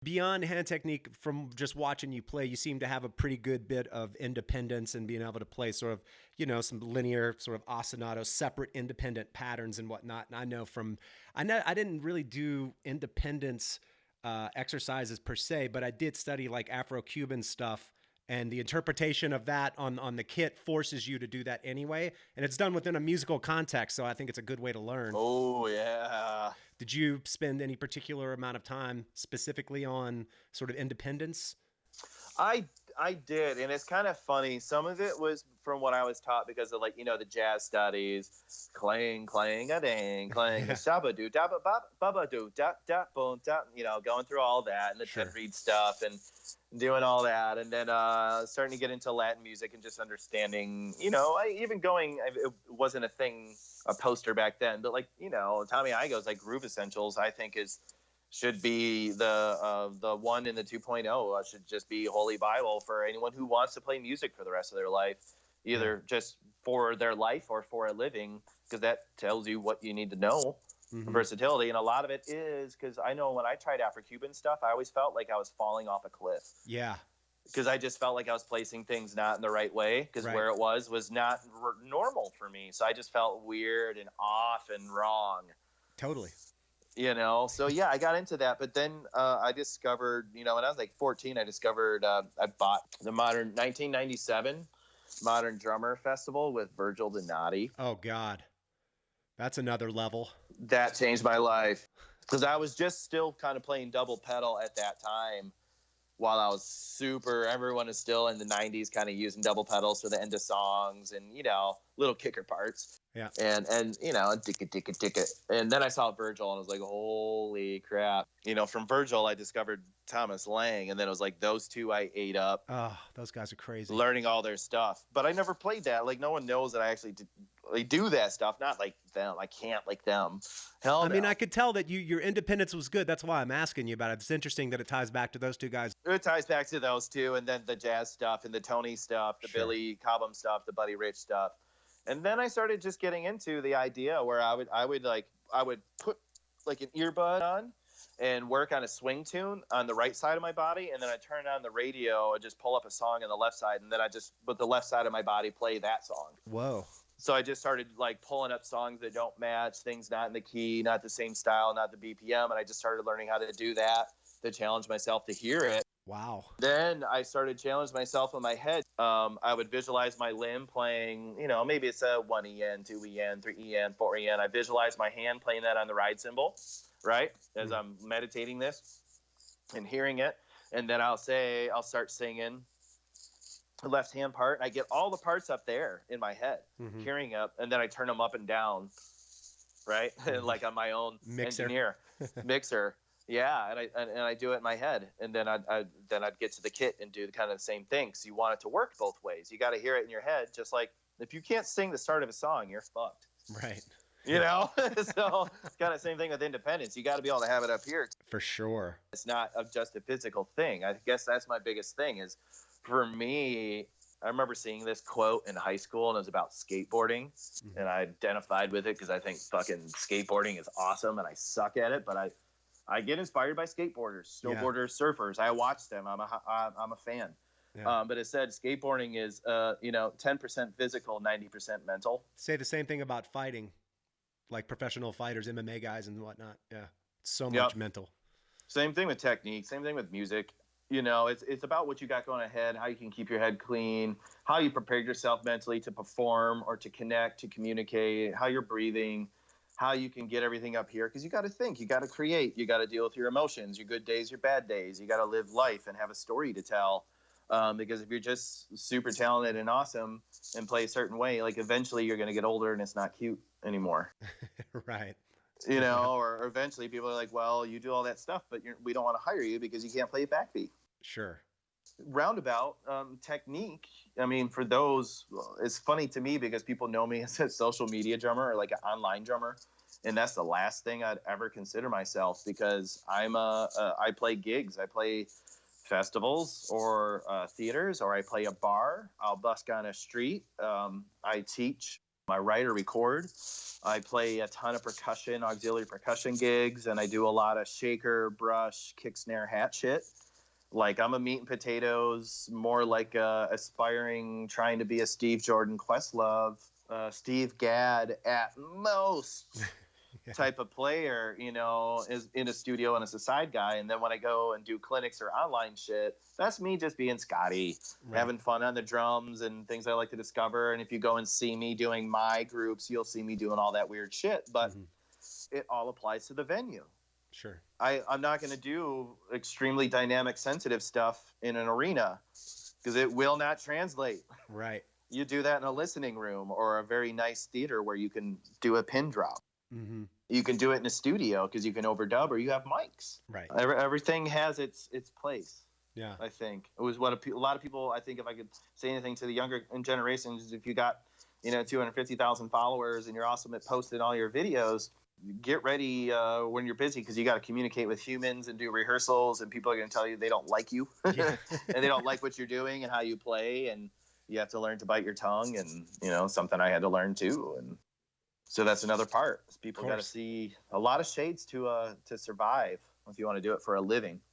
Beyond hand technique, from just watching you play, you seem to have a pretty good bit of independence and being able to play sort of, some linear sort of ostinato, separate independent patterns and whatnot. And I know I didn't really do independence exercises per se, but I did study like Afro-Cuban stuff, and the interpretation of that on the kit forces you to do that anyway. And it's done within a musical context, so I think it's a good way to learn. Oh, yeah. Did you spend any particular amount of time specifically on sort of independence? I did, and it's kind of funny. Some of it was from what I was taught because of, like, the jazz studies, clang clang a dang clang a shabba doo da ba ba doo da da boom da, going through all that and the Sure. Ted Reed stuff and doing all that, and then starting to get into Latin music and just understanding. It wasn't a poster back then, but, like, Tommy Igoe's like Groove Essentials, I think should be the 1 in the 2.0. Should just be Holy Bible for anyone who wants to play music for the rest of their life, either just for their life or for a living, because that tells you what you need to know. Mm-hmm. Versatility. And a lot of it is because I know when I tried Afro-Cuban stuff, I always felt like I was falling off a cliff. Yeah. Because I just felt like I was placing things not in the right way, because where it was not normal for me. So I just felt weird and off and wrong. Totally. So yeah, I got into that. But then I discovered, when I was like 14, I bought the 1997 Modern Drummer Festival with Virgil Donati. Oh, God. That's another level. That changed my life, because I was just still kind of playing double pedal at that time, while I was everyone is still in the 90s kind of using double pedals for the end of songs and, little kicker parts. Yeah. And ticket. And then I saw Virgil and I was like, holy crap. From Virgil, I discovered Thomas Lang. And then it was like those two I ate up. Oh, those guys are crazy. Learning all their stuff. But I never played that. Like, no one knows that I actually do that stuff. Not like them. I can't like them. Hell no. I mean, I could tell that your independence was good. That's why I'm asking you about it. It's interesting that it ties back to those two guys. It ties back to those two, and then the jazz stuff and the Tony stuff, the Billy Cobham stuff, the Buddy Rich stuff. And then I started just getting into the idea where I would put like an earbud on and work on a swing tune on the right side of my body, and then I turn on the radio and just pull up a song on the left side, and then I just with the left side of my body play that song. Whoa. So I just started like pulling up songs that don't match, things not in the key, not the same style, not the BPM, and I just started learning how to do that to challenge myself to hear it. Wow. Then I started challenging myself in my head. I would visualize my limb playing, maybe it's a 1 EN, 2 EN, 3 EN, 4 EN. I visualize my hand playing that on the ride cymbal, right? As I'm meditating this and hearing it. And then I'll start singing the left hand part. And I get all the parts up there in my head, hearing up. And then I turn them up and down, right? Like on my own mixer. Yeah, and I do it in my head, and then I'd get to the kit and do kind of the same thing. So you want it to work both ways. You got to hear it in your head, just like if you can't sing the start of a song, you're fucked. Right. So it's kind of the same thing with independence. You got to be able to have it up here. For sure. It's not just a physical thing. I guess that's my biggest thing is, for me, I remember seeing this quote in high school, and it was about skateboarding, and I identified with it because I think fucking skateboarding is awesome, and I suck at it, but I get inspired by skateboarders, snowboarders, surfers. I watch them. I'm a fan. Yeah. But it said skateboarding is 10% physical, 90% mental. Say the same thing about fighting, like professional fighters, MMA guys and whatnot. Yeah, so much mental. Same thing with technique. Same thing with music. It's about what you got going ahead, how you can keep your head clean, how you prepare yourself mentally to perform or to connect, to communicate, how you're breathing, how you can get everything up here, because you got to think, you got to create, you got to deal with your emotions, your good days, your bad days. You got to live life and have a story to tell. Because if you're just super talented and awesome and play a certain way, like eventually you're going to get older and it's not cute anymore. Right. Or eventually people are like, well, you do all that stuff, but we don't want to hire you because you can't play backbeat. Sure. Roundabout technique. I mean, for those, it's funny to me because people know me as a social media drummer or like an online drummer, and that's the last thing I'd ever consider myself, because I play gigs, I play festivals or theaters, or I play a bar. I'll busk on a street. I teach I write or record. I play a ton of percussion, auxiliary percussion gigs, and I do a lot of shaker, brush, kick, snare, hat shit. Like, I'm a meat and potatoes, more like a aspiring, trying to be a Steve Jordan, Questlove, Steve Gadd at most type of player, you know, is in a studio and as a side guy. And then when I go and do clinics or online shit, that's me just being Scotty, having fun on the drums and things I like to discover. And if you go and see me doing my groups, you'll see me doing all that weird shit. But it all applies to the venue. Sure. I'm not going to do extremely dynamic, sensitive stuff in an arena because it will not translate. Right. You do that in a listening room or a very nice theater where you can do a pin drop. Mm-hmm. You can do it in a studio because you can overdub or you have mics. Right. Everything has its place. Yeah. I think it was what a lot of people, I think if I could say anything to the younger generations, if you got, 250,000 followers and you're awesome at posting all your videos, get ready when you're busy because you got to communicate with humans and do rehearsals, and people are going to tell you they don't like you and they don't like what you're doing and how you play, and you have to learn to bite your tongue, and something I had to learn too. And so that's another part. People got to see a lot of shades to survive if you want to do it for a living.